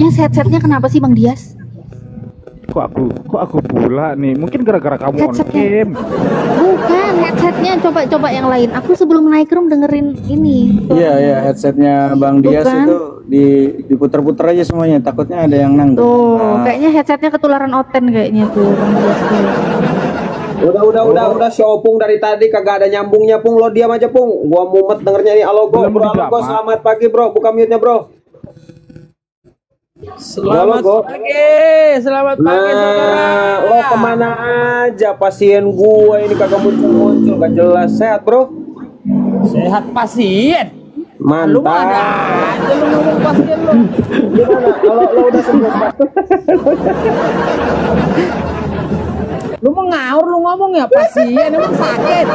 Mas headsetnya kenapa sih Bang Dias? Kok aku pula nih? Mungkin gara-gara kamu on Headsetnya. game. Bukan, headsetnya coba yang lain. Aku sebelum naik room dengerin ini. Iya, headsetnya Bang Dias Bukan. itu diputer-puter aja semuanya. Takutnya ada yang nanggung. Tuh, kayaknya headsetnya ketularan Oten kayaknya tuh Bang Dias tuh. Udah si Opung dari tadi kagak ada nyambungnya, Pung. Lo diam aja, Pung. Gua mumet dengernya nih. Halo, Belum bro. dijawab. Selamat pagi, bro. Buka mute-nya, bro. Selamat pagi, selamat pagi saudara. Lo kemana aja? Pasien gue ini kagak muncul, gak jelas. Sehat, bro? Sehat pasien. Lu Mantap. mana aja lu ngomong pasien lu. Gimana? Kalau lo udah sembuh, Pak? Lu mau ngaur lu ngomong ya pasien emang sakit.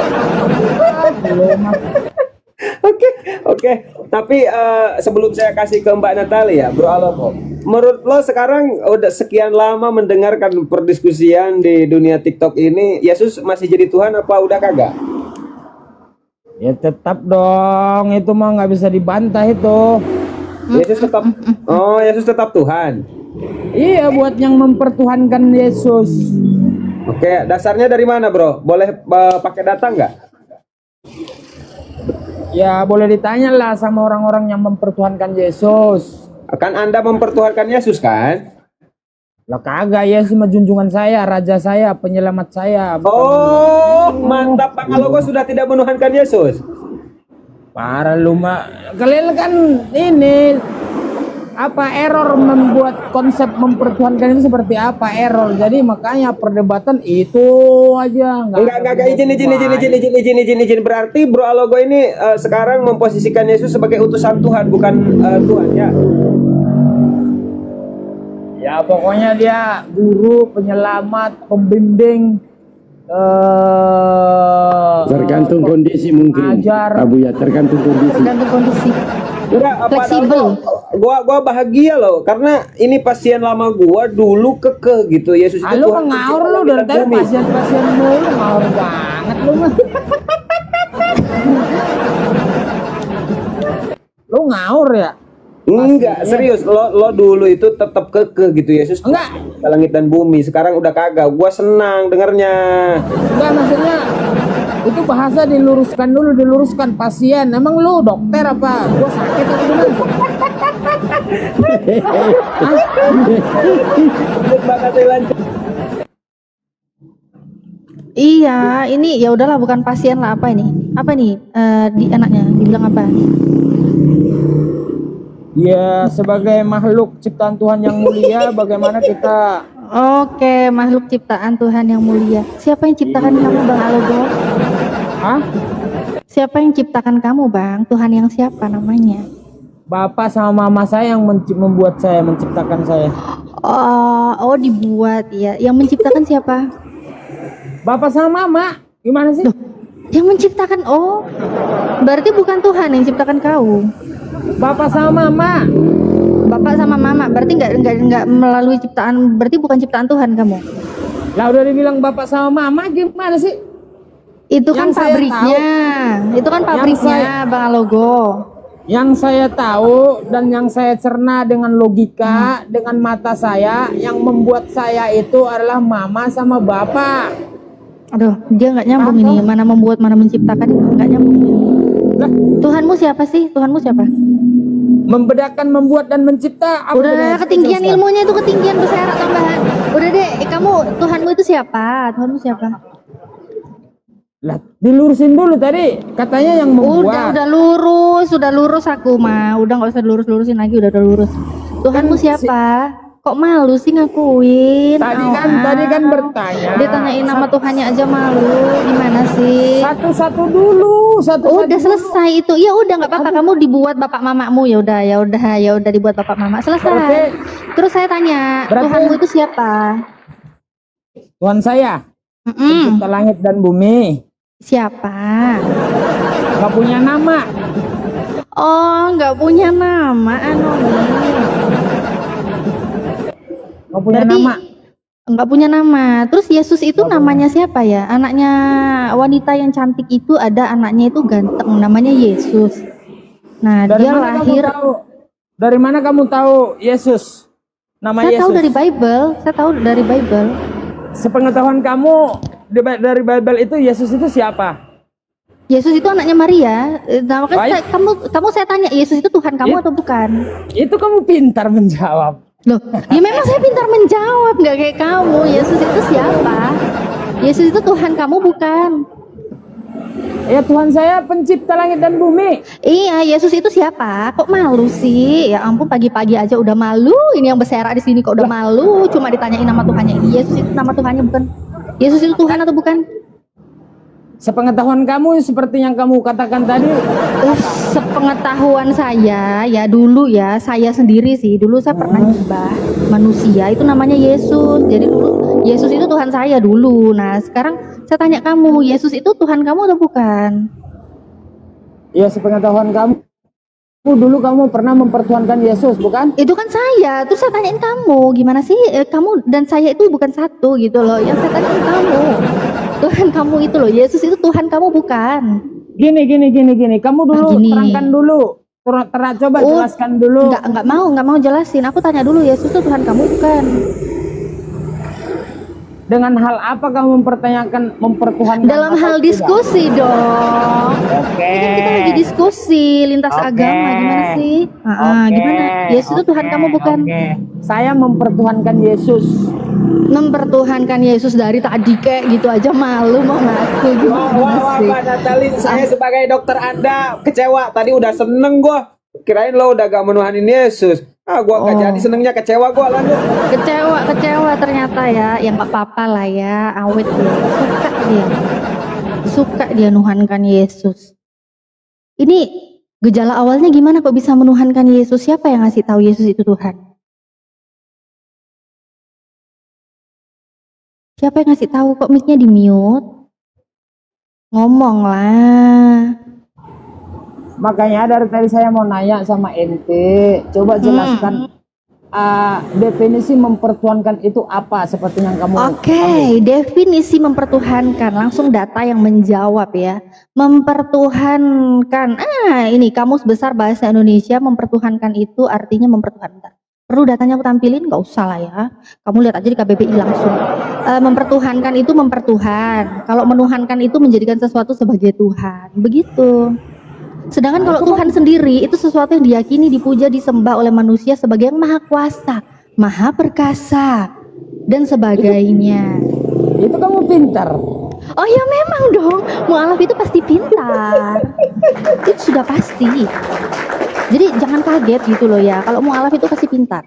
Oke. Tapi sebelum saya kasih ke Mbak Natali ya, Bro Aloko. Menurut lo sekarang udah sekian lama mendengarkan perdiskusian di dunia TikTok ini, Yesus masih jadi Tuhan apa udah kagak? Ya tetap dong, itu mah nggak bisa dibantah itu. Yesus tetap, Yesus tetap Tuhan. Iya, buat yang mempertuhankan Yesus. Oke, dasarnya dari mana, Bro? Boleh pakai data nggak? Ya boleh ditanya lah sama orang-orang yang mempertuhankan Yesus. Kan Anda mempertuhankan Yesus kan? Lah kagak, Yesus mah junjungan saya, raja saya, penyelamat saya. Oh, mantap. Pak Aloko sudah tidak menuhankan Yesus. Parah lu mah. Kalian kan ini apa error membuat konsep mempertuhankan itu seperti apa error. Jadi makanya perdebatan itu aja. Enggak izin. Berarti Bro Aloko ini sekarang memposisikan Yesus sebagai utusan Tuhan, bukan Tuhan ya? Ya pokoknya dia guru, penyelamat, pembimbing. Tergantung kondisi mungkin. Ajar. Abu ya, tergantung kondisi. Tergantung kondisi. Udah, Fleksibel. Gua bahagia loh karena ini pasien lama gua dulu kekeh gitu. Yesus itu Lu Tuhan ngaur pencipta lu dari langit dan tadi bumi. pasien mulu ngaur banget lu mah. Lu ngaur ya? Enggak, serius. Lo dulu itu tetap kekeh gitu. Yesus Enggak. pencipta langit dan bumi. Sekarang udah kagak. Gua senang dengernya. Enggak, maksudnya itu bahasa diluruskan pasien. Emang lu dokter apa? Gua sakit apa gimana? Iya, ini ya udahlah bukan pasien lah, apa ini? Apa nih? Di anaknya dibilang apa? Ya, sebagai makhluk ciptaan Tuhan yang mulia, bagaimana kita Oke, makhluk ciptaan Tuhan yang mulia. Siapa yang ciptakan kamu, Bang Alogo? Hah? Siapa yang ciptakan kamu, Bang? Tuhan yang siapa namanya? Bapak sama mama saya yang membuat saya, menciptakan saya. Oh, dibuat ya. Yang menciptakan siapa? Bapak sama mama, gimana sih? Loh, yang menciptakan. Oh, berarti bukan Tuhan yang ciptakan kau. Bapak sama mama. Bapak sama mama, berarti nggak melalui ciptaan, berarti bukan ciptaan Tuhan kamu. Lah udah dibilang bapak sama mama, gimana sih? Itu kan Yang saya pabriknya. Itu kan pabriknya, Bang Alogo. Yang saya tahu dan yang saya cerna dengan logika, dengan mata saya, yang membuat saya itu adalah mama sama bapak. Aduh, dia nggak nyambung ini. Mana membuat, mana menciptakan, nggak nyambung. Lah, Tuhanmu siapa sih? Tuhanmu siapa? membedakan membuat dan mencipta. Apa Udah bedanya? ketinggian ilmunya itu, ketinggian bersyarat tambahan. Udah deh, kamu Tuhanmu itu siapa? Tuhanmu siapa? Lah, dilurusin dulu tadi. Katanya yang membuat. Udah lurus aku mah. Udah nggak usah lurus-lurusin lagi, udah lurus. Tuhanmu siapa? Kok malu sih ngakuin? Tadi kan bertanya. Ditanyain nama Tuhannya aja malu. Gimana sih? Satu-satu dulu, satu-satu. Udah selesai itu. Ya udah nggak apa-apa, kamu dibuat bapak mamamu. Ya udah dibuat bapak mama. Selesai. Berarti, Terus saya tanya, berarti, Tuhanmu itu siapa? Tuhan saya, pencipta langit dan bumi. Siapa? Gak punya nama. Oh, nggak punya nama, anonim. Gak punya Berarti nama. nggak punya nama. Terus Yesus itu namanya siapa ya? Anaknya wanita yang cantik itu, ada anaknya itu ganteng, namanya Yesus. Nah, Dari dia mana lahir. Dari mana kamu tahu Yesus? nama Saya Yesus? tahu dari Bible. Saya tahu dari Bible. Sepengetahuan kamu dari Bible itu Yesus itu siapa? Yesus itu anaknya Maria. Nah, makanya Baik. kamu saya tanya, Yesus itu Tuhan kamu atau bukan? Itu kamu pintar menjawab. Loh, ya memang saya pintar menjawab, nggak kayak kamu. Yesus itu siapa? Yesus itu Tuhan kamu bukan? Ya Tuhan saya pencipta langit dan bumi. Iya, Yesus itu siapa? Kok malu sih? Ya ampun, pagi-pagi aja udah malu. Ini yang berserak di sini kok udah malu. Cuma ditanyain nama Tuhannya ini. Yesus itu nama Tuhannya bukan? Yesus itu Tuhan atau bukan? Sepengetahuan kamu seperti yang kamu katakan tadi. Sepengetahuan saya, ya dulu ya, saya sendiri sih. Dulu saya pernah nyembah manusia, itu namanya Yesus. Jadi dulu Yesus itu Tuhan saya dulu. Nah, sekarang saya tanya kamu, Yesus itu Tuhan kamu atau bukan? Ya sepengetahuan kamu. Dulu kamu pernah mempertuhankan Yesus, bukan? Itu kan saya. Terus saya tanyain kamu, gimana sih kamu dan saya itu bukan satu gitu loh. Yang saya tanyain kamu, Tuhan kamu itu loh, Yesus itu Tuhan kamu bukan? Gini. Kamu dulu gini. terangkan dulu. Coba jelaskan dulu. Nggak mau jelasin. Aku tanya dulu, Yesus itu Tuhan kamu bukan? Dengan hal apa kamu mempertuhankan? Dalam hal diskusi dong. Oke. Ini kan kita lagi diskusi lintas agama, gimana sih? Gimana? Yesus itu Tuhan kamu bukan? Saya mempertuhankan Yesus. Mempertuhankan Yesus dari tadi kayak gitu aja malu mau ngaku gimana Wah, sih? Mbak Natalin, saya sebagai dokter Anda kecewa. Tadi udah seneng gua. Kirain lo udah gak menuhanin Yesus. Gua gak jadi senengnya, kecewa gua lanjut. Kecewa ternyata ya, yang nggak apa-apa lah ya, awet dia. Suka dia nuhankan Yesus. Ini gejala awalnya gimana kok bisa menuhankan Yesus? Siapa yang ngasih tahu Yesus itu Tuhan? Siapa yang ngasih tahu? Kok mic-nya di mute? Ngomong lah. Makanya dari tadi saya mau nanya sama ente, coba jelaskan definisi mempertuhankan itu apa seperti yang kamu Oke, definisi mempertuhankan, langsung data yang menjawab ya. Mempertuhankan, ini Kamus Besar Bahasa Indonesia, mempertuhankan itu artinya mempertuhankan. Perlu datanya aku tampilin? Nggak usah lah ya. Kamu lihat aja di KBBI langsung. Mempertuhankan itu mempertuhan. Kalau menuhankan itu menjadikan sesuatu sebagai Tuhan. Begitu. Sedangkan kalau Tuhan sendiri itu sesuatu yang diyakini, dipuja, disembah oleh manusia sebagai yang maha kuasa, maha perkasa, dan sebagainya. Itu kamu pintar. Oh ya memang dong, mu'alaf itu pasti pintar. Itu sudah pasti. Jadi jangan kaget gitu loh ya, kalau mu'alaf itu pasti pintar.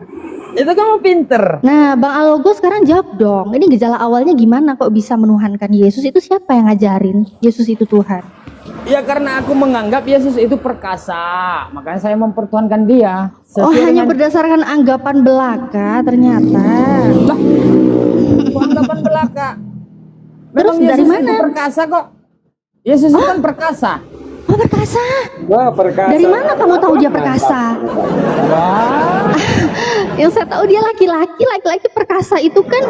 Itu kamu pintar. Nah Bang Alogo sekarang jawab dong, ini gejala awalnya gimana kok bisa menuhankan Yesus? Itu siapa yang ngajarin Yesus itu Tuhan? Ya karena aku menganggap Yesus itu perkasa, makanya saya mempertuhankan dia. Hanya berdasarkan anggapan belaka ternyata. Lah, anggapan belaka. Terus Memang dari Yesus mana? itu perkasa kok. Yesus itu kan perkasa. Oh perkasa? Wah, perkasa. Dari mana kamu tahu dia perkasa? Wah. Yang saya tahu dia laki-laki perkasa itu kan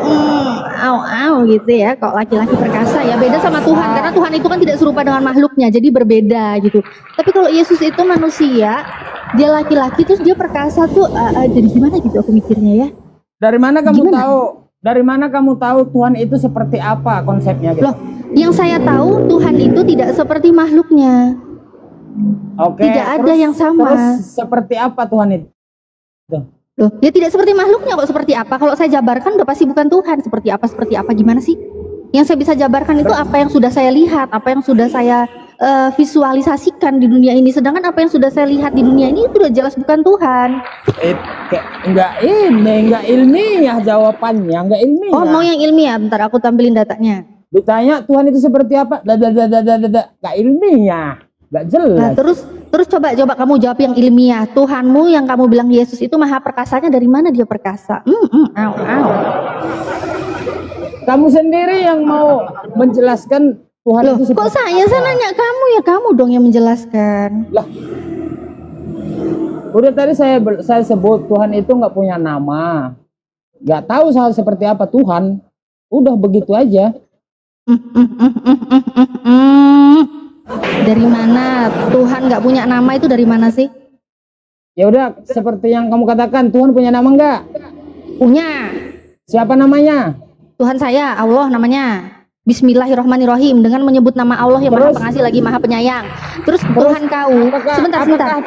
gitu ya. Kok laki-laki perkasa ya beda sama Tuhan, karena Tuhan itu kan tidak serupa dengan makhluknya, jadi berbeda gitu. Tapi kalau Yesus itu manusia, dia laki-laki terus dia perkasa tuh jadi gimana gitu aku mikirnya ya. Dari mana kamu Gimana? tahu? Dari mana kamu tahu Tuhan itu seperti apa konsepnya gitu? Loh, yang saya tahu Tuhan itu tidak seperti makhluknya. Oke. Tidak ada yang sama. Terus seperti apa Tuhan itu? Loh, dia tidak seperti makhluknya kok, seperti apa? Kalau saya jabarkan udah pasti bukan Tuhan. Seperti apa gimana sih? Yang saya bisa jabarkan itu apa yang sudah saya lihat, apa yang sudah saya visualisasikan di dunia ini. Sedangkan apa yang sudah saya lihat di dunia ini itu udah jelas bukan Tuhan. Enggak ilmiah jawabannya, enggak ilmiah. Oh, mau yang ilmiah? Bentar aku tampilin datanya. Ditanya Tuhan itu seperti apa? Enggak ilmiah, enggak jelas. Nah, terus coba kamu jawab yang ilmiah. Tuhanmu yang kamu bilang Yesus itu maha perkasanya, dari mana dia perkasa? Kamu sendiri yang mau menjelaskan Tuhan Loh, itu seperti kok saya nanya kamu ya, kamu dong yang menjelaskan. Lah, udah tadi saya sebut Tuhan itu nggak punya nama, nggak tahu saya seperti apa Tuhan. Udah begitu aja. Dari mana Tuhan nggak punya nama itu dari mana sih? Ya udah seperti yang kamu katakan Tuhan punya nama nggak? Punya. Siapa namanya? Tuhan saya, Allah namanya. Bismillahirrahmanirrahim, dengan menyebut nama Allah yang Maha Terus? Pengasih lagi Maha Penyayang. Terus Tuhan kau, sebentar.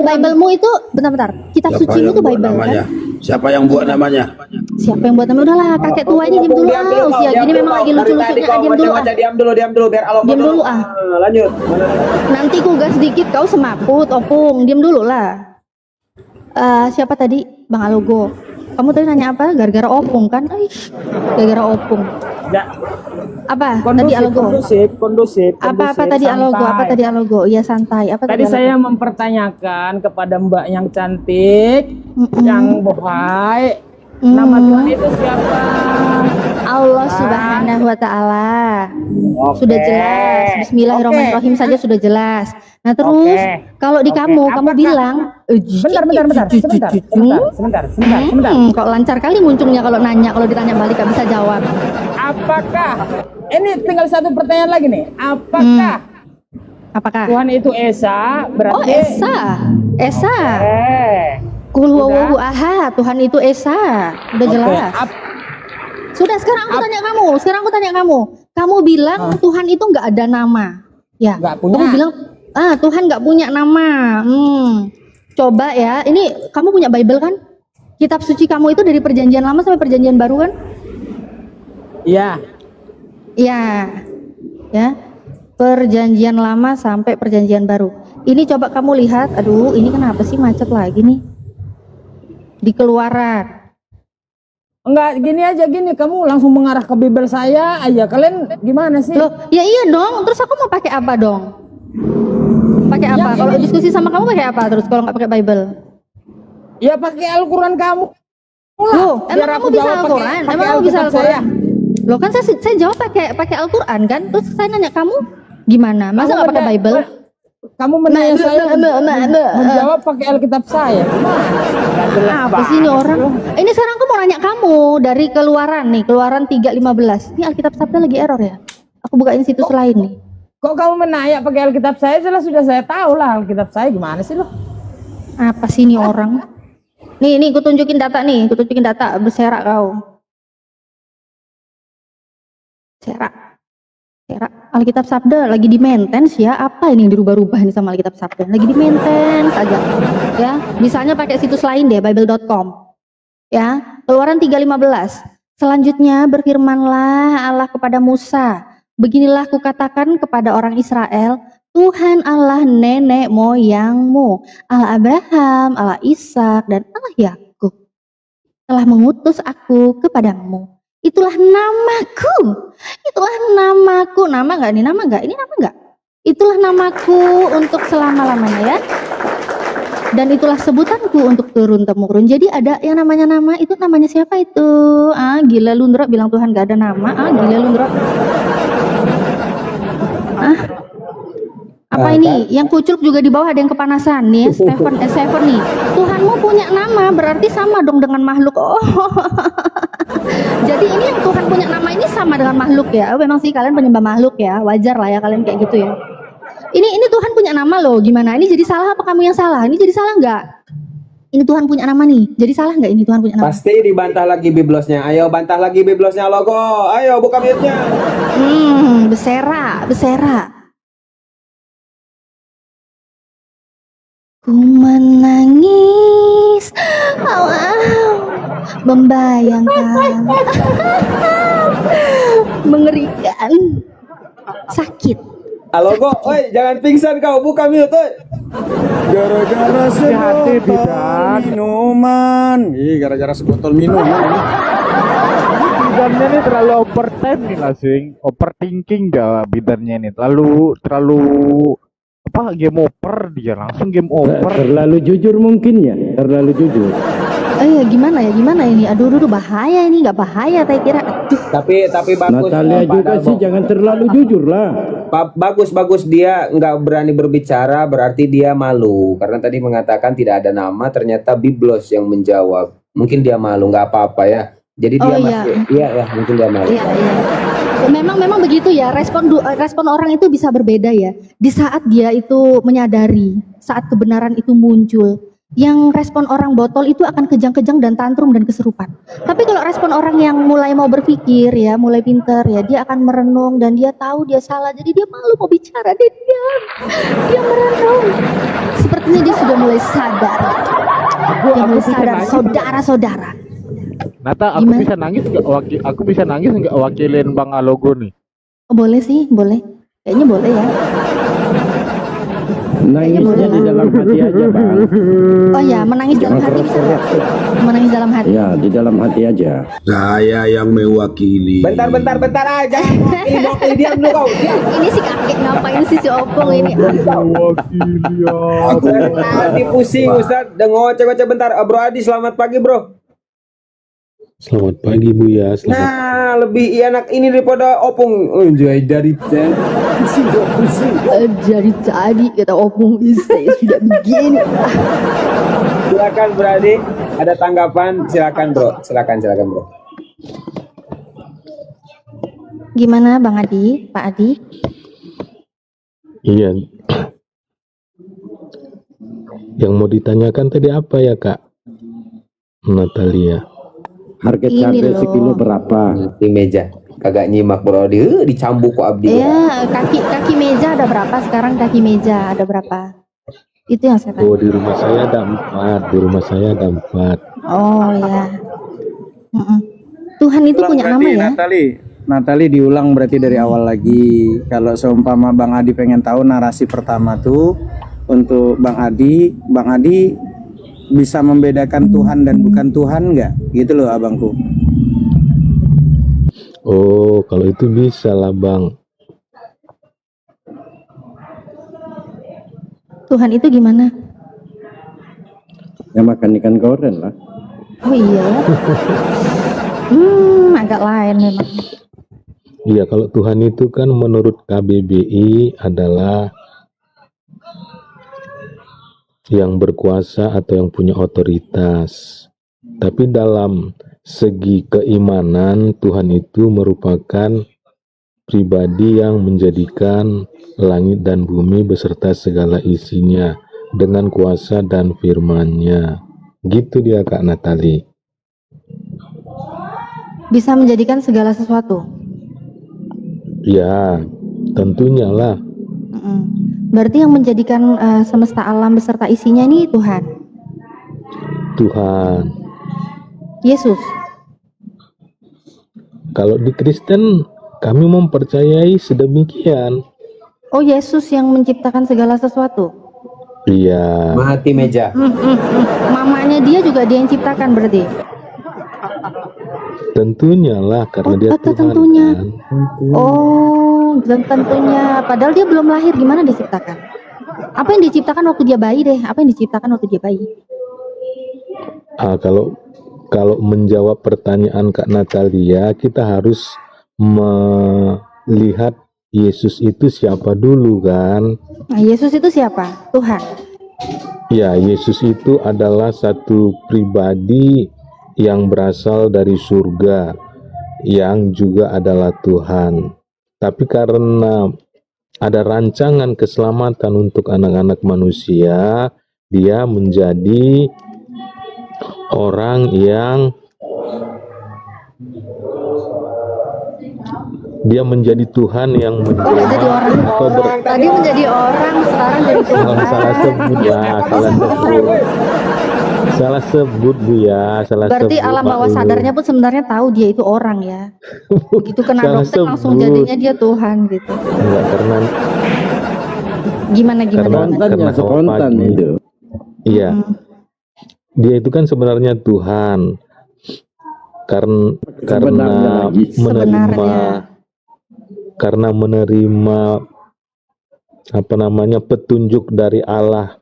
Bible-mu itu bentar. Kitab Siapa suci yang itu buat Bible namanya? kan? Siapa yang buat namanya? Siapa yang buat namanya? Udahlah, kakek tua ini diam dulu Diam dulu, usia diam gini dulu, memang lagi dari lucu-lucunya. tadi kau Diam dulu baca-baca, diam dulu biar Allah Diam dulu, Lanjut. Nanti ku gas sedikit kau semaput, opung. Diam dulu lah. Siapa tadi? Bang Alogo. Kamu tadi nanya apa? Gara-gara opung kan? Aish, gara-gara opung. Ya, Apa tadi Alogo? kondusif. Apa tadi Alogo? santai. Apa tadi Alogo? Iya santai. Apa Tadi Alogo? saya mempertanyakan kepada Mbak yang cantik, yang baik, nama Tuhan itu siapa? Allah Subhanahu wa taala. Sudah jelas. Bismillahirrahmanirrahim saja sudah jelas. Nah, terus kalau di kamu Apakah- bilang Sebentar. kok lancar kali munculnya kalau nanya, kalau ditanya balik gak bisa jawab. Apakah ini tinggal satu pertanyaan lagi nih? Apakah? Tuhan itu Esa? Berarti Oh, Esa. Eh, Kul huwallahu ahad. Tuhan itu Esa. Udah jelas. Sudah, sekarang aku tanya kamu. Kamu bilang Tuhan itu nggak ada nama. Ya. Nggak punya. Kamu bilang Tuhan nggak punya nama. Coba ya. Ini kamu punya Bible kan? Kitab suci kamu itu dari Perjanjian Lama sampai Perjanjian Baru kan? Iya. Iya. Ya. Perjanjian Lama sampai Perjanjian Baru. Ini coba kamu lihat. Aduh, ini kenapa sih macet lagi nih? Di Keluaran. Enggak, gini, kamu langsung mengarah ke Bible saya aja. Kalian gimana sih? Loh, ya iya dong. Terus aku mau pakai apa dong? Pakai apa? Kalau diskusi sama kamu pakai apa? Terus kalau nggak pakai Bible? Ya pakai Al-Quran kamu. Loh, emang kamu bisa Al-Quran? Emang kamu bisa Al-Quran? Loh kan saya jawab pakai Al-Quran kan? Terus saya nanya kamu gimana? Masa nggak pakai Bible? Kamu menanya saya menjawab pakai Alkitab saya. Apa sih ini orang? Ini sekarang aku mau nanya kamu dari Keluaran nih, Keluaran 3:15. Ini Alkitab Sabda lagi error ya? Aku bukain situs lain nih. Kok kamu menanya pakai Alkitab saya? Jelas sudah saya tahu lah Alkitab saya gimana sih lo? Apa sih ini orang? Nih, aku tunjukin data nih, berserak kau. Serak. Alkitab Sabda lagi di maintenance ya. Apa ini yang dirubah-rubah ini sama Alkitab Sabda? Lagi di maintenance aja. Ya, misalnya pakai situs lain deh, bible.com. Ya, Keluaran 3:15. Selanjutnya berfirmanlah Allah kepada Musa, beginilah kukatakan kepada orang Israel, Tuhan Allah nenek moyangmu, Allah Abraham, Allah Ishak, dan Allah Yakub telah mengutus aku kepadamu. Itulah namaku. Nama nggak nih? Nama nggak? Ini nama nggak? Itulah namaku untuk selama-lamanya ya. Dan itulah sebutanku untuk turun-temurun. Jadi ada yang namanya nama, itu namanya siapa itu? Gila lu Ndro bilang Tuhan nggak ada nama. Gila lu Ndro. Apa ini? Yang kucuk juga di bawah ada yang kepanasan nih, Stephen nih. Tuhanmu punya nama, berarti sama dong dengan makhluk. Oh. Jadi ini yang Tuhan punya nama ini sama dengan makhluk ya. Memang sih kalian penyembah makhluk ya. Wajar lah ya kalian kayak gitu ya. Ini Tuhan punya nama loh. Gimana? Ini jadi salah apa kamu yang salah? Ini jadi salah nggak? Ini Tuhan punya nama nih. Jadi salah nggak ini Tuhan punya nama? Pasti dibantah lagi biblosnya. Ayo bantah lagi biblosnya Logo. Ayo buka mute-nya. Beserak. Ku menangis, membayangkan, mengerikan, sakit. Halo kok, oi jangan pingsan kau, buka mute, oi. Gara-gara sebotol minuman. Gara-gara sebotol minuman. Bidannya ini terlalu overtime nih Lasing, overthinking dah bidannya ini. Terlalu apa game over, dia langsung game over. Terlalu jujur mungkin ya, terlalu jujur. Gimana ini? Aduh, bahaya ini, nggak bahaya saya kira. Tapi bagus. Natalia juga sih jangan terlalu jujur lah. Bagus dia nggak berani berbicara, berarti dia malu karena tadi mengatakan tidak ada nama, ternyata Biblos yang menjawab. Mungkin dia malu, nggak apa-apa ya. Jadi dia mungkin dia malu. Iya. Memang begitu ya, respon orang itu bisa berbeda ya. Di saat dia itu menyadari, saat kebenaran itu muncul, Yang respon orang botol itu akan kejang-kejang dan tantrum dan kesurupan. Tapi kalau respon orang yang mulai mau berpikir ya, mulai pinter ya, dia akan merenung dan dia tahu dia salah. Jadi dia malu mau bicara, dia diam. Dia merenung. Sepertinya dia sudah mulai sadar. Dia mulai sadar, saudara-saudara. Nata, aku Gimana? bisa nangis nggak aku bisa nangis nggak wakilin Bang Alogo nih? Oh, boleh sih, boleh. Kayaknya boleh ya. Nangisnya di dalam hati aja, Bang. Oh ya, menangis dalam hati bisa nggak? Menangis dalam hati. Ya, di dalam hati aja. Saya yang mewakili. Bentar aja. Ini diam dulu kau. Diam. Ini si kakek ngapain sih si Opung ini? Wakili Adi pusing Ustaz. Dan ngoceh-ngoceh bentar. Bro Adi, selamat pagi bro. Selamat pagi Buya. Nah, lebih enak ini daripada Opung. Anjay, dari pusing. Dari tadi kata Opung saya sudah begini. Silakan Bro Adi. Ada tanggapan? Silakan bro. Silakan bro. Gimana Bang Adi, Pak Adi? Iya. Yang mau ditanyakan tadi apa ya Kak Natalia? Harga Ini cabai loh. sekilo berapa? Di meja. Kagak nyimak bro Adi. Dicambuk kok Abdi. Ya, kaki meja ada berapa sekarang? Kaki meja ada berapa? Itu yang saya Oh, tanya. di rumah saya ada 4. Oh ya. Mm-mm. Tuhan itu punya nama Berarti, ya? Natali diulang berarti dari awal lagi. Kalau seumpama Bang Adi pengen tahu narasi pertama tuh untuk Bang Adi bisa membedakan Tuhan dan bukan Tuhan nggak? Gitu loh abangku. Oh, kalau itu bisa lah Bang. Tuhan itu gimana? Ya makan ikan goreng lah. Oh iya. Agak lain memang. Iya, kalau Tuhan itu kan menurut KBBI adalah yang berkuasa atau yang punya otoritas. Tapi dalam segi keimanan, Tuhan itu merupakan pribadi yang menjadikan langit dan bumi beserta segala isinya dengan kuasa dan firman-Nya. Gitu dia Kak Natali. Bisa menjadikan segala sesuatu. Ya, tentunya lah. Mm-mm. Berarti yang menjadikan semesta alam beserta isinya ini Tuhan. Tuhan. Yesus. Kalau di Kristen kami mempercayai sedemikian. Oh, Yesus yang menciptakan segala sesuatu. Iya. Mahati meja. Mamanya dia juga dia yang ciptakan berarti. Tentunya lah karena Oh, dia betul, Tuhan tentunya. kan. Oh, dan tentunya. Padahal dia belum lahir, gimana diciptakan? Apa yang diciptakan waktu dia bayi deh? Apa yang diciptakan waktu dia bayi? Kalau menjawab pertanyaan Kak Natalia, kita harus melihat Yesus itu siapa dulu kan? Nah, Yesus itu siapa? Tuhan. Ya, Yesus itu adalah satu pribadi yang berasal dari surga, yang juga adalah Tuhan. Tapi karena ada rancangan keselamatan untuk anak-anak manusia, dia menjadi orang yang dia menjadi Tuhan yang Oh, nggak jadi orang. Tadi menjadi orang, sekarang jadi Tuhan. salah sebut ya, salah sebut Bu ya, salah Berarti sebut, alam bawah maklum. sadarnya pun sebenarnya tahu dia itu orang ya. Begitu kena Salah doktrin langsung sebut. jadinya dia Tuhan gitu. Enggak, karena Gimana? Spontannya spontan pagi. itu. Iya, dia itu kan sebenarnya Tuhan karena Sebenarnya lagi. menerima apa namanya petunjuk dari Allah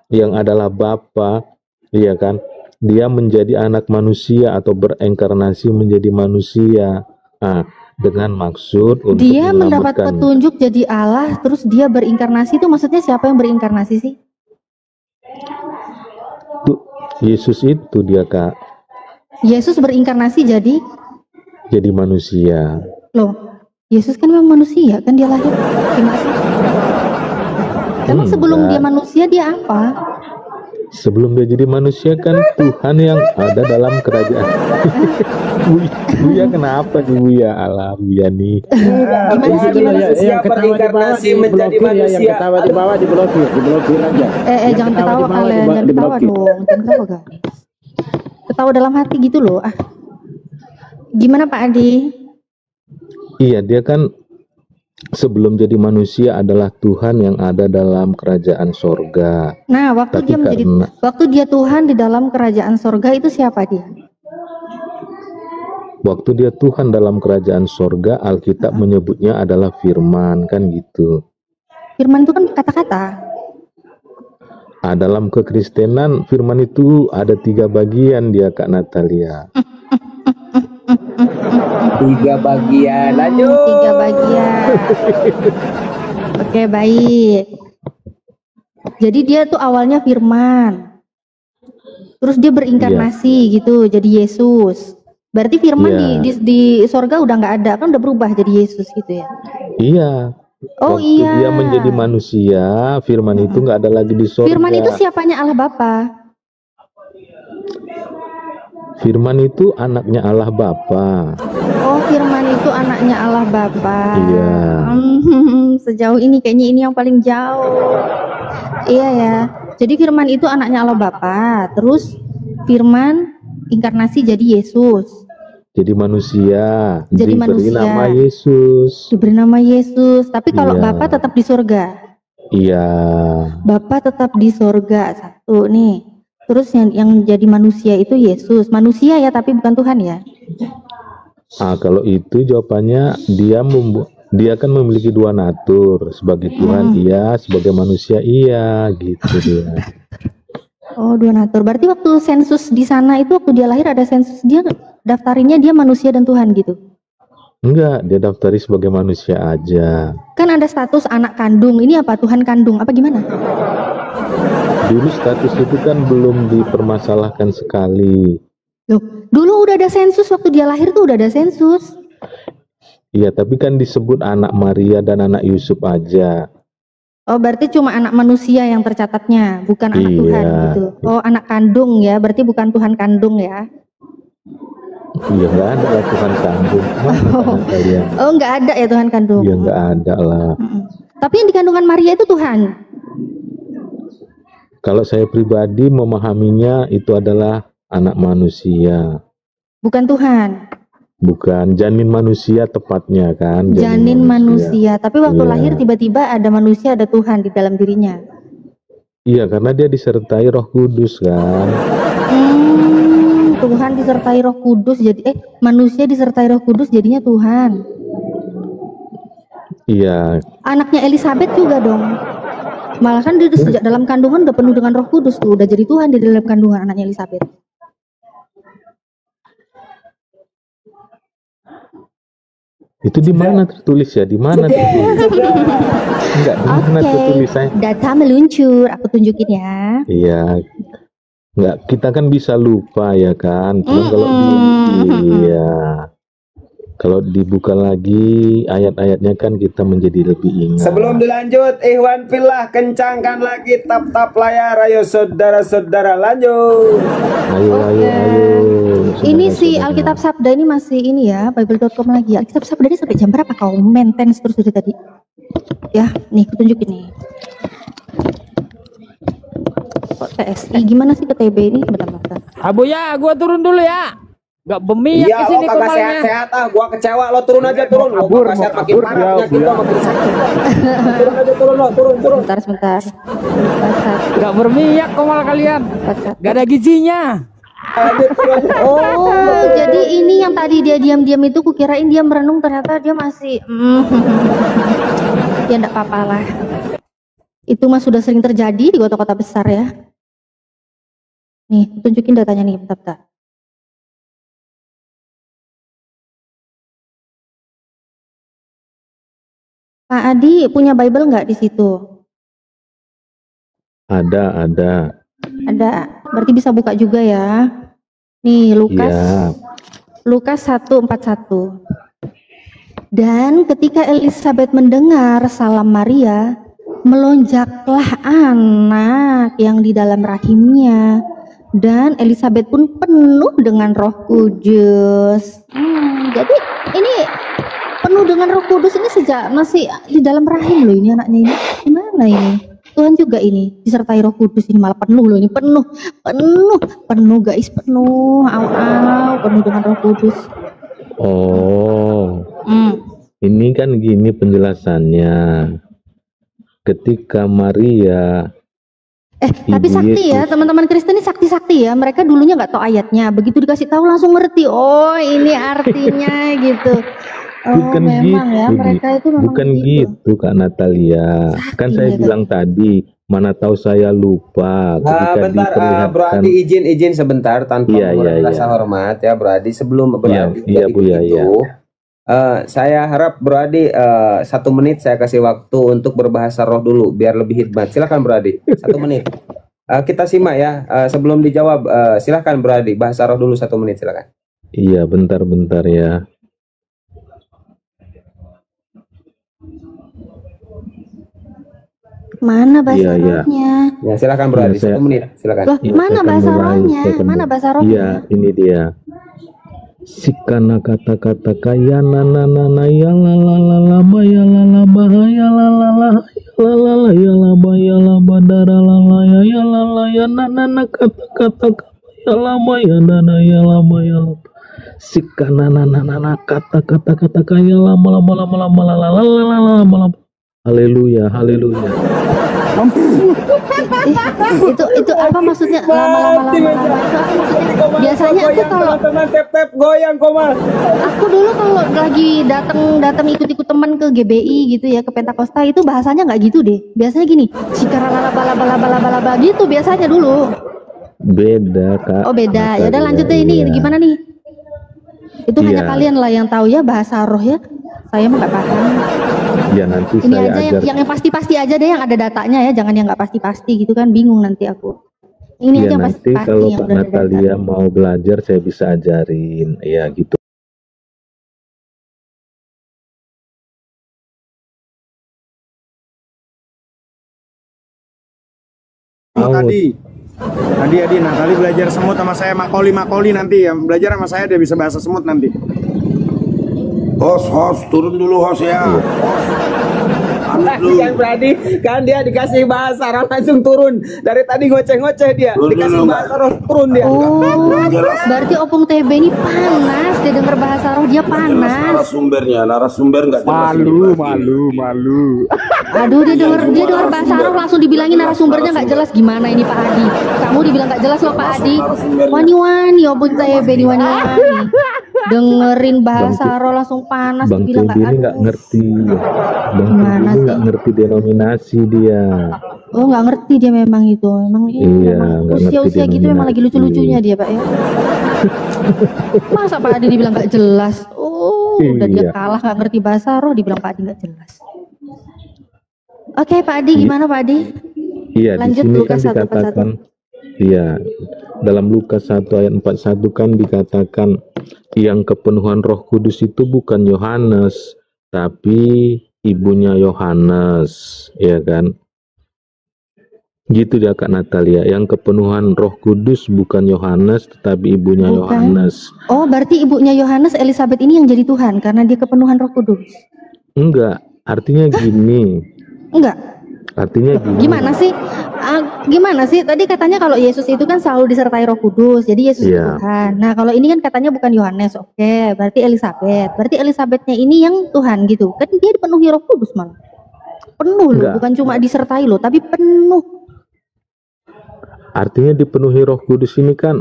yang adalah Bapa, iya kan? Dia menjadi anak manusia atau berenkarnasi menjadi manusia. Nah, dengan maksud untuk Dia mendapat menyelamatkan. petunjuk jadi Allah, terus dia berinkarnasi itu maksudnya siapa yang berinkarnasi sih? Tuh, Yesus itu dia Kak, Yesus berinkarnasi jadi manusia. loh. Yesus kan memang manusia kan dia lahir. Gimana sih? Emang sebelum Enggak. dia manusia dia apa? Sebelum dia jadi manusia kan Tuhan yang ada dalam kerajaan. Buya kenapa nih Buya? Alah Buya nih. Gimana sih, gimana sih? Manusia berinkarnasi menjadi Yang manusia. ketawa di bawah diblokir aja. Jangan ketawa kalian, jangan ketawa dong, jangan ketawa guys. Ketawa dalam hati gitu loh. Gimana Pak Adi? Iya, dia kan sebelum jadi manusia adalah Tuhan yang ada dalam kerajaan sorga. Nah, waktu Tapi waktu dia Tuhan di dalam kerajaan sorga itu siapa dia? waktu dia Tuhan dalam kerajaan sorga, Alkitab menyebutnya adalah firman, kan gitu. Firman itu kan kata-kata. Dalam kekristenan, firman itu ada 3 bagian dia, Kak Natalia. 3 bagian, lanjut. 3 bagian. Oke, baik. Jadi dia tuh awalnya firman. Terus dia berinkarnasi gitu, jadi Yesus. Berarti firman di sorga udah nggak ada, kan udah berubah jadi Yesus gitu ya. Iya. Oh Waktu iya. dia menjadi manusia, firman itu nggak ada lagi di sorga. Firman itu siapanya Allah Bapa? Firman itu anaknya Allah Bapa. Oh, firman itu anaknya Allah Bapa. Iya. Sejauh ini kayaknya ini yang paling jauh. Iya ya. Jadi firman itu anaknya Allah Bapa. Terus firman inkarnasi jadi Yesus. Jadi manusia. Jadi diberi manusia. nama Yesus. Diberi nama Yesus. Tapi kalau Iya. Bapa tetap di surga. Iya. Bapa tetap di surga. Satu nih. Terus yang jadi manusia itu Yesus. Manusia ya, tapi bukan Tuhan ya. Kalau itu jawabannya dia kan memiliki 2 natur, sebagai Tuhan iya, sebagai manusia iya, gitu dia. Oh, 2 natur. Berarti waktu sensus di sana itu, waktu dia lahir ada sensus, dia daftarinnya dia manusia dan Tuhan gitu. Enggak, dia daftari sebagai manusia aja. Kan ada status anak kandung. Ini apa, Tuhan kandung apa gimana? Dulu status itu kan belum dipermasalahkan sekali. Loh, dulu udah ada sensus, waktu dia lahir tuh udah ada sensus. Iya, tapi kan disebut anak Maria dan anak Yusuf aja. Oh, berarti cuma anak manusia yang tercatatnya, bukan anak Iya. Tuhan gitu. Oh, anak kandung ya, berarti bukan Tuhan kandung ya. Iya, nggak ada lah Tuhan kandung. Mana kalian? Oh, nggak ada ya Tuhan kandung. Iya, nggak ada lah. Tapi yang di kandungan Maria itu Tuhan. Kalau saya pribadi memahaminya itu adalah anak manusia. Bukan Tuhan. Bukan janin manusia tepatnya kan. Janin manusia. Tapi waktu Iya. lahir tiba-tiba ada manusia, ada Tuhan di dalam dirinya. Iya, karena dia disertai Roh Kudus kan. Tuhan disertai Roh Kudus jadi manusia disertai Roh Kudus jadinya Tuhan. Iya, Anaknya Elizabeth juga dong. Malah kan dia sejak dalam kandungan udah penuh dengan Roh Kudus tuh, udah jadi Tuhan di dalam kandungan anaknya Elizabeth. itu di mana tertulis ya? Di mana tertulis? Enggak, di mana tertulis saya? Data meluncur, aku tunjukin ya. Iya. Enggak, kita kan bisa lupa ya kan. Cuman iya. Kalau dibuka lagi ayat-ayatnya kan kita menjadi lebih ingat. Sebelum dilanjut, Ikhwan Fillah, kencangkan lagi tap-tap layar. Ayo saudara-saudara, lanjut. Ayo. Ini si Saudara-saudara. Alkitab Sabda ini masih ini ya, bible.com lagi. Alkitab Sabda ini sampai jam berapa kau maintenance terus dari tadi? Ya, nih aku tunjukin nih. Kok TSI gimana sih ke TB ini? Bentar. Abu ya, gua turun dulu ya. Gak bemiak Iya, ke lo sini kagak kepalanya. sehat-sehat gua kecewa, lo turun aja, turun. Lo kabur, kagak sehat, mau makin kabur, parah ya, penyakit lo, makin sakit. Turun aja, turun. Sebentar. Gak berminyak kok malah kalian. Gak ada gizinya. Lanjut, turun. Oh, jadi ini yang tadi dia diam-diam itu kukirain dia merenung, ternyata dia masih ya enggak apa-apa lah. Itu mah sudah sering terjadi di kota-kota besar ya. Nih, tunjukin datanya nih, bentar. Pak Adi punya Bible nggak di situ? Ada. Ada. Berarti bisa buka juga ya. Nih, Lukas. Iya. Lukas 1:41. Dan ketika Elizabeth mendengar salam Maria, melonjaklah anak yang di dalam rahimnya, dan Elizabeth pun penuh dengan Roh Kudus. Jadi ini penuh dengan Roh Kudus ini sejak masih di dalam rahim loh ini anaknya ini. Gimana ini? Tuhan juga ini disertai Roh Kudus, ini malah penuh loh, ini penuh guys, penuh penuh dengan Roh Kudus. Oh, ini kan gini penjelasannya. Ketika Maria tapi Ibu sakti ya, Yesus. teman-teman Kristen ini sakti-sakti ya. Mereka dulunya nggak tahu ayatnya, begitu dikasih tahu langsung ngerti. Oh, ini artinya gitu. Oh, Bukan memang ya, gitu, mereka itu memang bukan gitu. gitu Kak Natalia. Kan saya ya, Kak. bilang tadi, mana tahu saya lupa ketika Bentar, Bro diperlihatkan. Adi izin sebentar tanpa Iya, mengurangi iya, rasa iya. hormat ya Bro Adi. Sebelum Bro Iya, Adi iya, jadi Bu, iya, begitu, saya harap Bro Adi 1 menit saya kasih waktu untuk berbahasa roh dulu biar lebih hikmat. Silakan Bro Adi, 1 menit. Kita simak ya. Sebelum dijawab, silakan Bro Adi bahasa roh dulu 1 menit, silakan. Iya, bentar ya. Mana bahasa Iya. rohnya? Ya silakan Bro Iya, Adi, 1 menit, silakan. Loh, Iya, mana saya akan bahasa mulai, rohnya? saya akan Mana mulai. bahasa rohnya? Iya, ini dia. Sikana kata-kata kaya nana ya la la la la ba ya la la ba ya la la la ya la la ya la ba ya la ba dara la la ya la la ya nana kata-kata ya la ba ya dana ya la ba ya la sikana nana kata-kata kaya la la la la la. Haleluya, haleluya. Itu apa maksudnya? Lama-lama itu apa maksudnya? Biasanya aku kalau tep goyang koma. aku dulu kalau lagi datang ikut teman ke GBI gitu ya, ke Pentakosta, itu bahasanya nggak gitu deh. Biasanya gini, sikaralala bala gitu biasanya dulu. Beda Kak. Oh beda. Ya udah lanjut deh ini Iya. gimana nih? Itu hanya Iya. kalian lah yang tahu ya bahasa roh ya. Saya mah nggak paham. Ya nanti Ini saya aja ajar. yang pasti-pasti aja deh, yang ada datanya ya, jangan yang nggak pasti-pasti gitu kan, bingung nanti aku. Ini Ya aja yang nanti pasti-pasti kalau yang Kak udah ada data. Natalia mau belajar saya bisa ajarin. Ya gitu. Adi, Natali belajar semut sama saya, makoli nanti ya. Belajar sama saya dia bisa bahasa semut nanti. Host, turun dulu host ya. Kan Brady, kan dia dikasih bahasa roh langsung turun. Dari tadi ngoceh-ngoceh dia, dikasih bahasa roh turun dia. Oh, berarti Opung TB ini panas, dia denger bahasa roh dia panas. Narasumber nggak jelas. Malu. Aduh, dia denger bahasa roh langsung dibilangin narasumbernya nggak jelas. Gimana ini Pak Adi? Kamu dibilang nggak jelas loh Pak Adi. Wani-wani Opung TB ini wani-wani. Dengerin bahasa roh langsung panas, Bang dibilang Teddy ini nggak ngerti. Bang Gimana Teddy ini sih? nggak ngerti denominasi dia. Oh, nggak ngerti dia memang itu. Memang Iya, memang nggak usia-usia ngerti gitu memang lagi denominasi. lucu-lucunya dia, Pak ya. Masa Pak Adi dibilang nggak jelas? Oh, udah dia Iya. kalah nggak ngerti bahasa roh, dibilang Pak Adi nggak jelas. Oke, Pak Adi gimana Pak Adi? Iya, Lanjut di sini Lukas kan 1:41. dikatakan, iya, dalam Lukas 1 ayat 41 kan dikatakan yang kepenuhan Roh Kudus itu bukan Yohanes, tapi ibunya Yohanes, ya kan? Gitu dia Kak Natalia, yang kepenuhan Roh Kudus bukan Yohanes, tetapi ibunya Bukan. Yohanes. Oh, berarti ibunya Yohanes, Elizabeth ini yang jadi Tuhan karena dia kepenuhan Roh Kudus. Enggak, artinya gini, Enggak. artinya gini. Gimana sih? Gimana sih? Tadi katanya kalau Yesus itu kan selalu disertai Roh Kudus, jadi Yesus itu Iya. Tuhan. Nah, kalau ini kan katanya bukan Yohanes, oke, berarti Elizabeth. Berarti Elizabethnya ini yang Tuhan gitu. Kan dia dipenuhi Roh Kudus malah. Penuh loh, Enggak. bukan cuma disertai loh, tapi penuh. Artinya dipenuhi Roh Kudus ini kan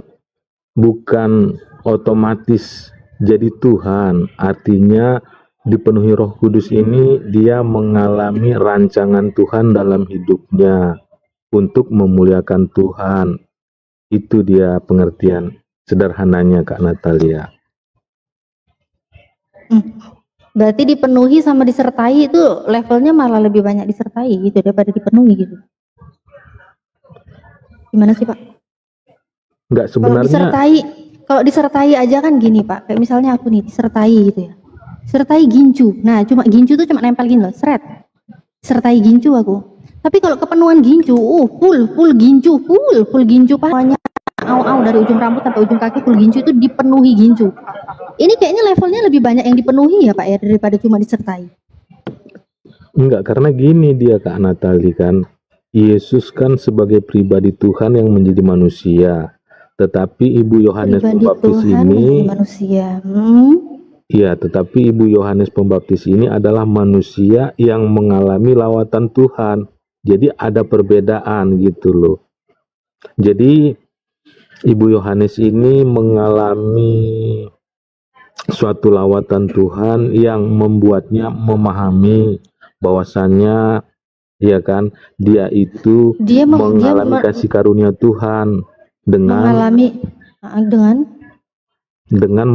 bukan otomatis jadi Tuhan. Artinya dipenuhi Roh Kudus ini dia mengalami rancangan Tuhan dalam hidupnya untuk memuliakan Tuhan. Itu dia pengertian sederhananya Kak Natalia. Berarti dipenuhi sama disertai itu levelnya malah lebih banyak disertai gitu daripada dipenuhi gitu. Gimana sih Pak? Enggak, Kalau sebenarnya disertai aja kan gini Pak, kayak misalnya aku nih disertai gitu ya. Sertai gincu. Nah, cuma gincu tuh cuma nempel gini loh, seret. Sertai gincu aku. Tapi kalau kepenuhan ginju, full ginju pokoknya au dari ujung rambut sampai ujung kaki full ginju itu dipenuhi ginju. Ini kayaknya levelnya lebih banyak yang dipenuhi ya Pak ya daripada cuma disertai. Enggak, karena gini dia Kak Natali kan, Yesus kan sebagai pribadi Tuhan yang menjadi manusia, tetapi Ibu Yohanes Pribadi Pembaptis Tuhan ini, menjadi manusia. iya, tetapi Ibu Yohanes Pembaptis ini adalah manusia yang mengalami lawatan Tuhan. Jadi ada perbedaan gitu loh. Jadi Ibu Yohanes ini mengalami suatu lawatan Tuhan yang membuatnya memahami bahwasannya ya kan dia itu mengalami kasih karunia Tuhan mengalami dengan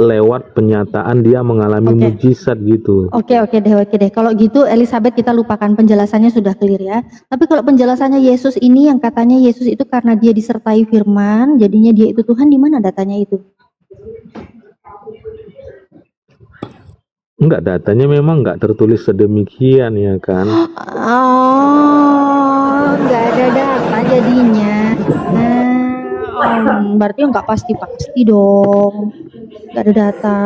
lewat penyataan dia mengalami mujizat gitu. Oke deh. Kalau gitu Elizabeth kita lupakan, penjelasannya sudah clear ya. Tapi kalau penjelasannya Yesus ini yang katanya Yesus itu karena dia disertai firman, jadinya dia itu Tuhan, di mana datanya itu? Enggak, datanya memang enggak tertulis sedemikian ya kan. Oh, enggak ada data jadinya. Berarti enggak pasti dong. Enggak ada data.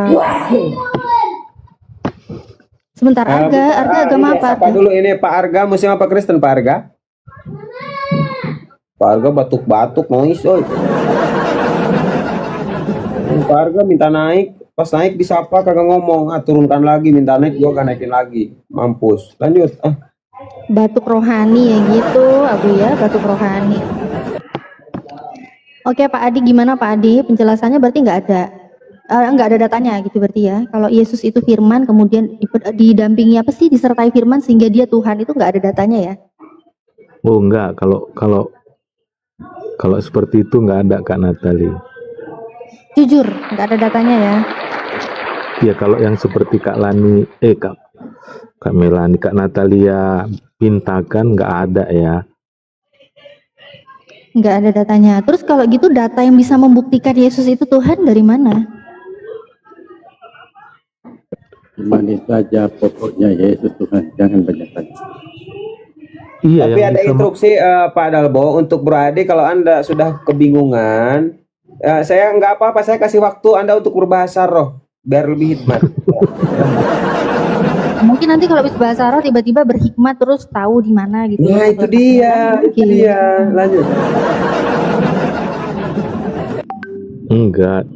Sebentar, Arga agama apa? Apa dulu ini Pak Arga, Muslim apa Kristen Pak Arga? Pak Arga batuk-batuk noise, oi. Pak Arga minta naik, pas naik disapa kagak ngomong, turunkan lagi, minta naik gua gak naikin lagi, mampus. Lanjut. Batuk rohani ya gitu, Abu ya, batuk rohani. Oke Pak Adi, gimana Pak Adi? Penjelasannya berarti nggak ada datanya gitu berarti ya. Kalau Yesus itu firman, kemudian didampingi apa sih, disertai firman sehingga dia Tuhan, itu nggak ada datanya ya? Oh enggak, kalau seperti itu nggak ada Kak Natali. Jujur, nggak ada datanya ya? Ya kalau yang seperti Kak Lani, Kak Melani, Kak Natalia pintakan nggak ada ya. Nggak ada datanya. Terus kalau gitu data yang bisa membuktikan Yesus itu Tuhan dari mana? Manis saja pokoknya Yesus Tuhan, jangan banyak tanya. Iya, tapi ada instruksi Pak Dalbo untuk Bro Adi, kalau Anda sudah kebingungan, saya nggak apa-apa, saya kasih waktu Anda untuk berbahasa roh biar lebih hikmat. Mungkin nanti kalau bisa bahasa roh tiba-tiba berhikmat terus tahu di mana gitu. Nah, itu dia. Lanjut. Enggak.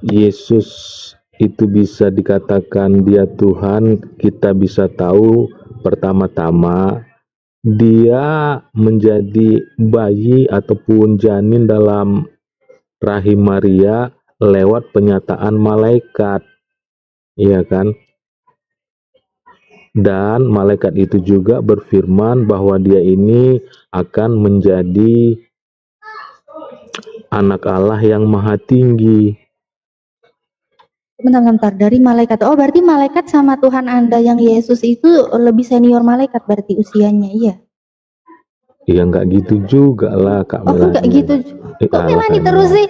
Yesus itu bisa dikatakan dia Tuhan, kita bisa tahu pertama-tama dia menjadi bayi ataupun janin dalam rahim Maria lewat penyataan malaikat, iya kan? Dan malaikat itu juga berfirman bahwa dia ini akan menjadi anak Allah yang maha tinggi. Bentar, dari malaikat. Oh, berarti malaikat sama Tuhan Anda yang Yesus itu lebih senior malaikat berarti usianya, iya? Iya, nggak gitu juga lah Kak Melani. Oh, nggak gitu. Kok Melani terus sih?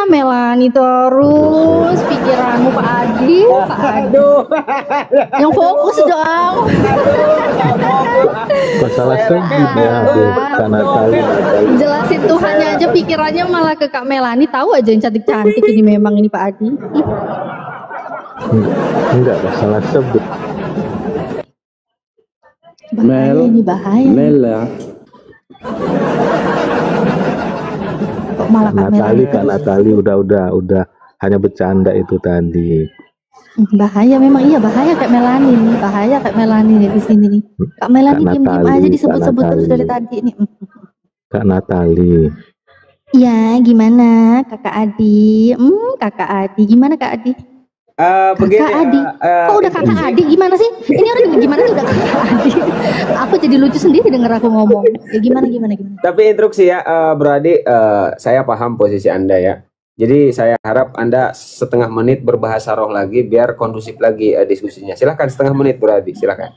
Melani terus. Pikiranmu Pak Adi. Aduh. Yang fokus dong. Masalah sedih ya, Kak Natali. Jelasin Tuhannya aja pikirannya malah ke Kak Melani. Tahu aja yang cantik-cantik ini memang ini Pak Adi. Enggak, masalah sebut. Bahaya. Mel ya. Kok malah Kak Natali udah hanya bercanda itu tadi. Bahaya memang, iya bahaya Kak Melani nih, bahaya Kak Melani nih di sini nih. Kak Melani diem-diem aja disebut-sebut terus dari tadi nih. Kak Natali. Iya, gimana Kakak Adi? Kakak Adi, gimana Kak Adi? Begini, Kakak Adi, kok udah Kakak Adi gimana sih? Ini orang gimana sih udah Kakak Adi? Aku jadi lucu sendiri denger aku ngomong. Ya gimana? Tapi instruksi ya, Bro Adi, saya paham posisi Anda ya. Jadi saya harap Anda setengah menit berbahasa roh lagi biar kondusif lagi diskusinya. Silahkan setengah menit Bro Adi, silahkan.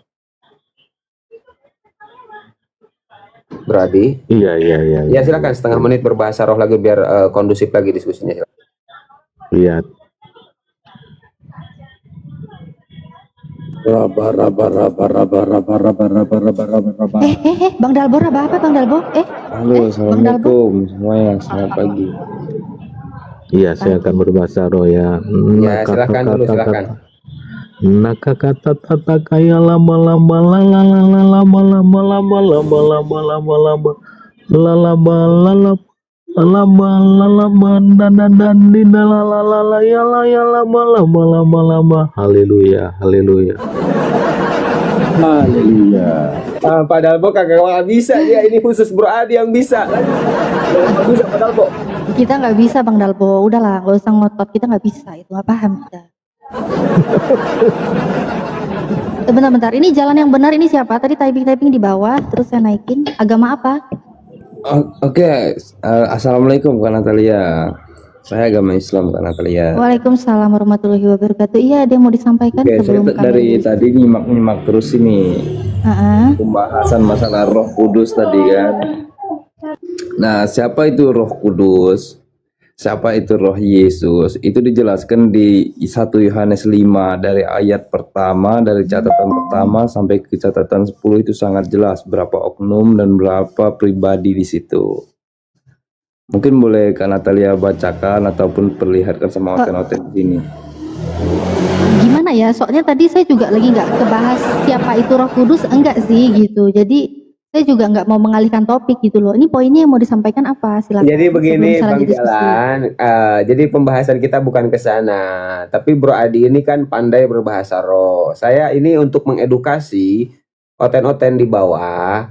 Bro Adi. Iya. Ya silahkan setengah menit berbahasa roh lagi biar kondusif lagi diskusinya. Silahkan. Iya. Raba raba raba raba raba raba raba raba raba raba. Bang Dalbo, apa Bang Dalbo? Halo, Bang Dalbo. assalamualaikum semuanya. Selamat pagi. Iya, saya akan berbahasa roh ya. Ya, silakan dulu, silakan. Naka kata tata kaya lama lama lama lama lama lama lama lama lama lama lama lalaba lalap lama lama dan dina lalala ya lama lama lama lama. Haleluya, haleluya. Haleluya. Pak Dalbo kagak bisa dia, ini khusus Bro Adi yang bisa. Nggak bisa Pak Dalbo. Kita nggak bisa Bang Dalbo, udahlah nggak usah ngotot, kita nggak bisa itu, nggak paham kita. Bentar, ini jalan yang benar ini siapa? Tadi typing di bawah, terus saya naikin. Agama apa? Oke, assalamualaikum Kak Natalia. Saya agama Islam Kak Natalia. Waalaikumsalam warahmatullahi wabarakatuh. Iya, ada yang mau disampaikan Oke, sebelum saya dari tadi nyimak terus ini pembahasan masalah Roh Kudus tadi kan. Nah, siapa itu Roh Kudus? Siapa itu Roh Yesus? Itu dijelaskan di 1 Yohanes 5 dari ayat pertama, dari catatan pertama sampai ke catatan 10 itu sangat jelas berapa oknum dan berapa pribadi di situ. Mungkin boleh Kak Natalia bacakan ataupun perlihatkan sama oten-oten di sini. Gimana ya? Soalnya tadi saya juga lagi nggak kebahas siapa itu Roh Kudus, enggak sih gitu. Jadi saya juga nggak mau mengalihkan topik gitu loh. Ini poinnya yang mau disampaikan apa? Silakan. Jadi begini Bang Jalan, jadi pembahasan kita bukan ke sana, tapi Bro Adi ini kan pandai berbahasa roh. Saya ini untuk mengedukasi oten-oten di bawah,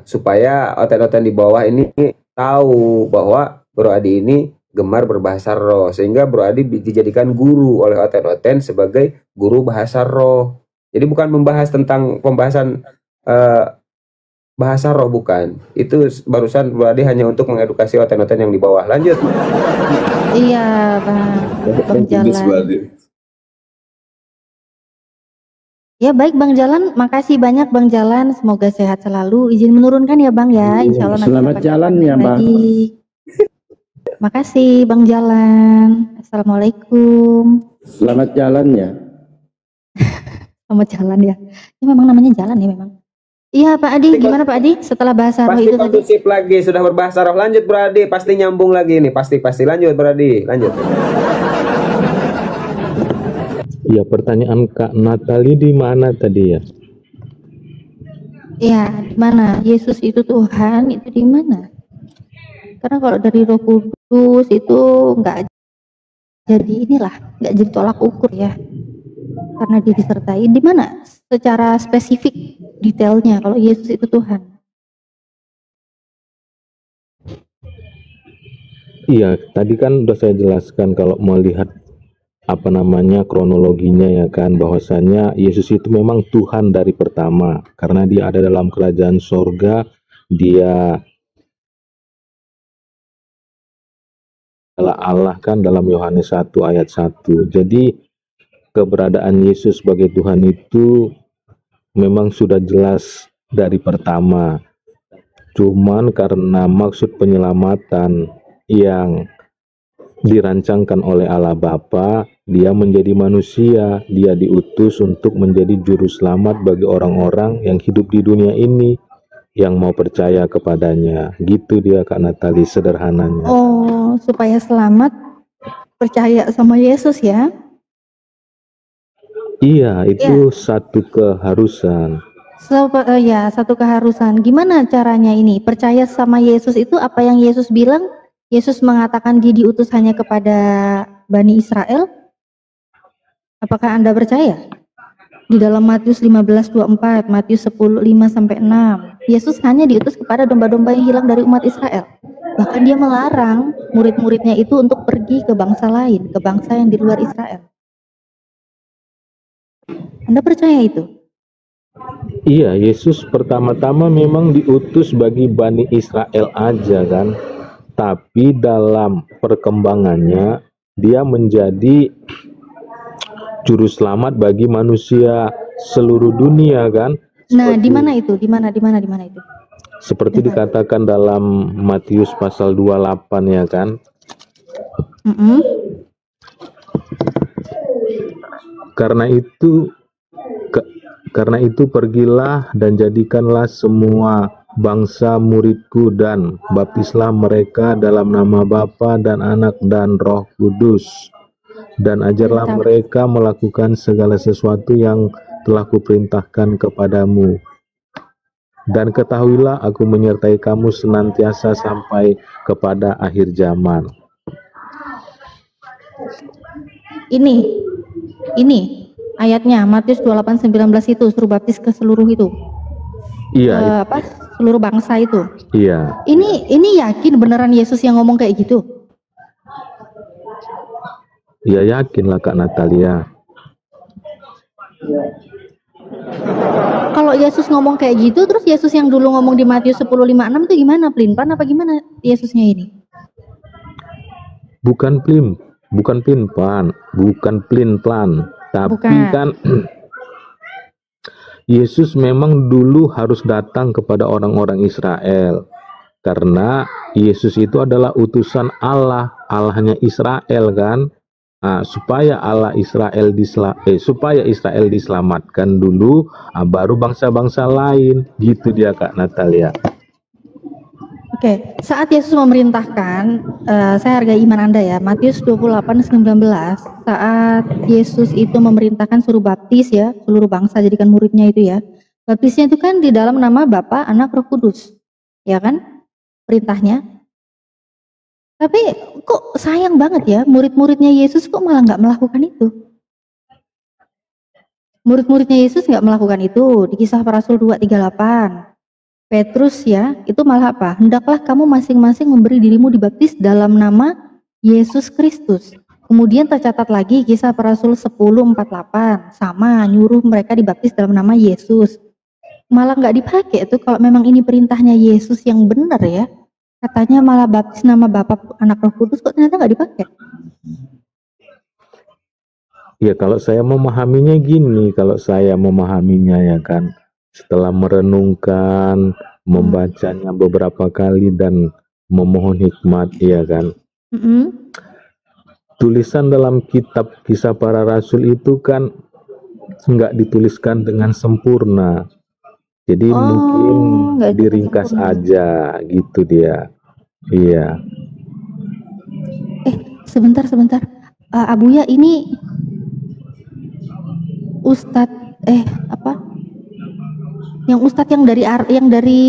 supaya oten-oten di bawah ini tahu bahwa Bro Adi ini gemar berbahasa roh, sehingga Bro Adi dijadikan guru oleh oten-oten sebagai guru bahasa roh. Jadi bukan membahas tentang pembahasan bahasa roh, bukan. Itu barusan berarti hanya untuk mengedukasi oten-oten yang di bawah. Lanjut. Iya, Bang Jalan. Ya baik Bang Jalan, makasih banyak Bang Jalan. Semoga sehat selalu. Izin menurunkan ya Bang ya. Insya Allah. Selamat jalan ya Bang. Makasih Bang Jalan. Assalamualaikum. Selamat jalan ya. Selamat jalan ya. Ini memang namanya jalan ya memang. Iya Pak Adi, gimana Pak Adi? Setelah bahasa roh itu tadi. Pasti lagi, sudah berbahasa roh. Lanjut Bro Adi, pasti nyambung lagi nih. Pasti lanjut Bro Adi, lanjut. Ya, pertanyaan Kak Natali di mana tadi ya? Iya, di mana? Yesus itu Tuhan, itu di mana? Karena kalau dari Roh Kudus itu nggak jadi nggak jadi tolak ukur ya. Karena dia disertai di mana? Secara spesifik detailnya kalau Yesus itu Tuhan. Iya, tadi kan udah saya jelaskan kalau melihat kronologinya ya kan, bahwasanya Yesus itu memang Tuhan dari pertama karena dia ada dalam kerajaan sorga, dia adalah Allah kan dalam Yohanes 1 ayat 1. Jadi keberadaan Yesus sebagai Tuhan itu memang sudah jelas dari pertama. Cuman karena maksud penyelamatan yang dirancangkan oleh Allah Bapa, dia menjadi manusia, dia diutus untuk menjadi juru selamat bagi orang-orang yang hidup di dunia ini yang mau percaya kepadanya. Gitu dia Kak Natali sederhananya. Oh, supaya selamat percaya sama Yesus ya. Iya, itu satu keharusan. Ya, satu keharusan. Gimana caranya ini? Percaya sama Yesus itu apa yang Yesus bilang? Yesus mengatakan dia diutus hanya kepada Bani Israel. Apakah Anda percaya? Di dalam Matius 15:24, Matius 10:5-6. Yesus hanya diutus kepada domba-domba yang hilang dari umat Israel. Bahkan dia melarang murid-muridnya itu untuk pergi ke bangsa lain, ke bangsa yang di luar Israel. Anda percaya itu? Iya, Yesus pertama-tama memang diutus bagi Bani Israel aja kan. Tapi dalam perkembangannya dia menjadi juru selamat bagi manusia seluruh dunia kan. Nah, di mana itu? Di mana itu? Seperti dikatakan dalam Matius pasal 28 ya kan. Karena itu Karena itu pergilah dan jadikanlah semua bangsa muridku dan baptislah mereka dalam nama Bapa dan Anak dan Roh Kudus. Dan ajarlah mereka melakukan segala sesuatu yang telah kuperintahkan kepadamu. Dan ketahuilah aku menyertai kamu senantiasa sampai kepada akhir zaman. Ini ayatnya Matius 28:19 itu suruh baptis ke seluruh itu. Iya. Seluruh bangsa itu. Iya. Ini yakin beneran Yesus yang ngomong kayak gitu? Iya, yakin lah Kak Natalia. Kalau Yesus ngomong kayak gitu, terus Yesus yang dulu ngomong di Matius 10:56 itu gimana? Pelin-plan apa gimana Yesusnya ini? Bukan pelin-plan, tapi kan Yesus memang dulu harus datang kepada orang-orang Israel, karena Yesus itu adalah utusan Allah, Allahnya Israel kan. Nah, supaya Israel diselamatkan dulu, baru bangsa-bangsa lain, gitu dia Kak Natalia. Oke, saat Yesus memerintahkan, saya hargai iman Anda ya, Matius 28:19, saat Yesus itu memerintahkan suruh baptis ya, seluruh bangsa jadikan muridnya itu ya, baptisnya itu kan di dalam nama Bapa, Anak, Roh Kudus, ya kan, perintahnya. Tapi kok sayang banget ya, murid-muridnya Yesus kok malah nggak melakukan itu. Murid-muridnya Yesus nggak melakukan itu, di Kisah Para Rasul 2:38. Petrus ya, itu malah apa? Hendaklah kamu masing-masing memberi dirimu dibaptis dalam nama Yesus Kristus. Kemudian tercatat lagi Kisah Para Rasul 10:48, sama nyuruh mereka dibaptis dalam nama Yesus. Malah nggak dipakai itu kalau memang ini perintahnya Yesus yang benar ya. Katanya malah baptis nama Bapa, Anak, Roh Kudus, kok ternyata nggak dipakai? Ya kalau saya memahaminya gini, ya kan, setelah merenungkan, membacanya beberapa kali dan memohon hikmat, ya kan. Tulisan dalam kitab Kisah Para Rasul itu kan nggak dituliskan dengan sempurna. Jadi mungkin diringkas aja gitu dia. Iya. Sebentar. Abuya ini Ustadz yang dari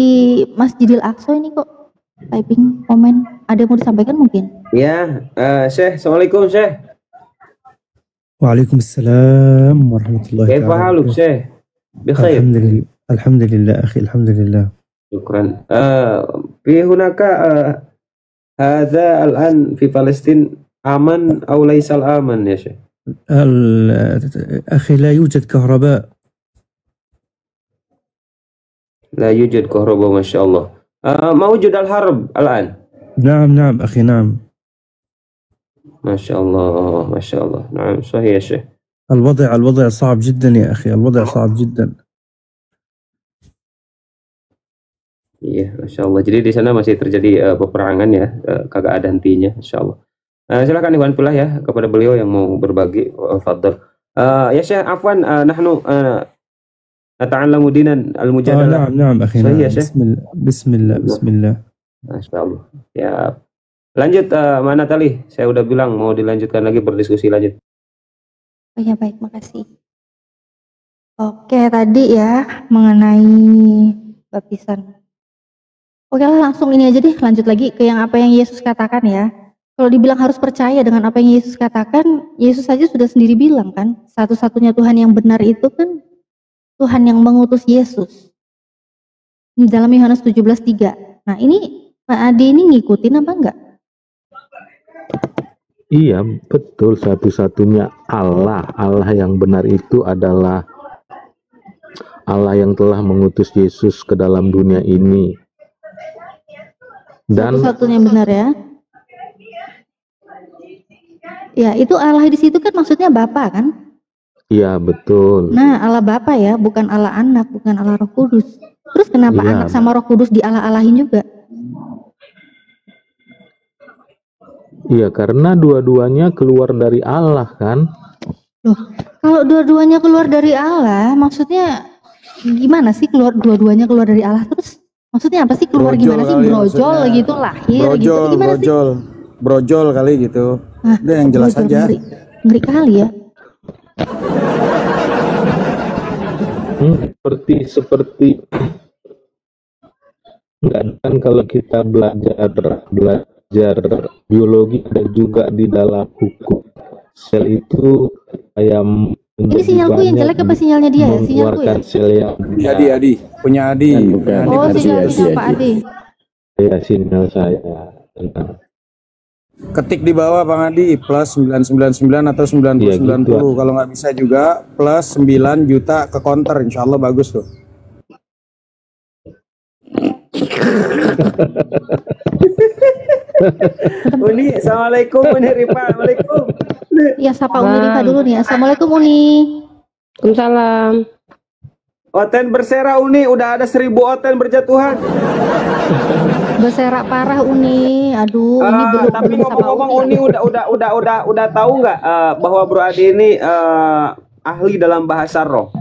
Masjidil Aqsa ini kok typing komen. Ada yang mau disampaikan mungkin? Ya, Syekh. Assalamualaikum Syekh. Waalaikumsalam warahmatullahi wabarakatuh. Kaifa haluk Syekh? Bikhair. Alhamdulillah akhi, alhamdulillah. Syukran. Fi hunaka hadza al-an fi Palestin aman aw laysa al-aman ya Syekh? أخي لا يوجد كهرباء. لا يوجد كهرباء ما شاء الله. موجود الحرب الآن؟ نعم أخي نعم. ما شاء الله نعم صحيح يا شيخ. الوضع صعب جدا يا أخي، الوضع صعب جدا. Iya, Masya Allah. Jadi di sana masih terjadi peperangan ya, kagak ada hentinya, Insya Allah. Silakan Iwan Pula ya kepada beliau yang mau berbagi. Fadhal. Ya Syekh, afwan, nahnu nata'allamu dinan al-mujadalah. Naam akhi. Bismillah. Masya Allah. Ya. Lanjut, mana tali? Saya udah bilang mau dilanjutkan lagi berdiskusi lanjut. Oh ya baik, makasih. Oke, tadi ya mengenai baptisan. Oke lah, langsung ini aja deh, lanjut lagi ke yang apa yang Yesus katakan ya. Kalau dibilang harus percaya dengan apa yang Yesus katakan, Yesus saja sudah sendiri bilang kan, satu-satunya Tuhan yang benar itu kan Tuhan yang mengutus Yesus. Di dalam Yohanes 17:3. Nah ini Pak Adi ini ngikutin apa enggak? Iya, betul, satu-satunya Allah yang benar itu adalah Allah yang telah mengutus Yesus ke dalam dunia ini. Dan satu-satunya benar ya. Ya, itu Allah di situ kan maksudnya Bapa kan? Iya, betul. Nah, Allah Bapa ya, bukan Allah Anak, bukan Allah Roh Kudus. Terus kenapa Anak sama Roh Kudus dialah-alahin juga? Iya, karena dua-duanya keluar dari Allah kan? Loh, kalau dua-duanya keluar dari Allah, maksudnya gimana sih keluar dua-duanya keluar dari Allah terus? Maksudnya apa sih keluar Brojol gimana sih kali brojol maksudnya. gitu lahir gitu gimana sih? Brojol kali gitu. Hah, Udah yang jelas brojol, aja. Ngeri kali ya. Seperti enggak kan kalau kita belajar biologi ada juga di dalam hukum sel itu kayak Ini sinyalku yang jelek apa sinyalnya dia ya? Sinyalku ya? mengeluarkan sel yang Adi punya Adi. Bukan. Oh, sinyal Pak Adi. ya sinyal saya. Ketik di bawah Bang Adi plus 999 atau 9090. Iya, gitu. Kalau nggak bisa juga plus 9 juta ke counter, insya Allah bagus tuh. Uni, assalamualaikum Uni Rifa, waalaikum. Ya sapa Uni Rifa dulu nih. Assalamualaikum Uni. Waalaikumsalam. Oten bersera Uni, udah ada 1000 oten berjatuhan. Berserak parah Uni. Aduh, Uni belum Tapi belum sama ngomong-ngomong Uni udah tahu nggak bahwa Bro Adi ini ahli dalam bahasa roh?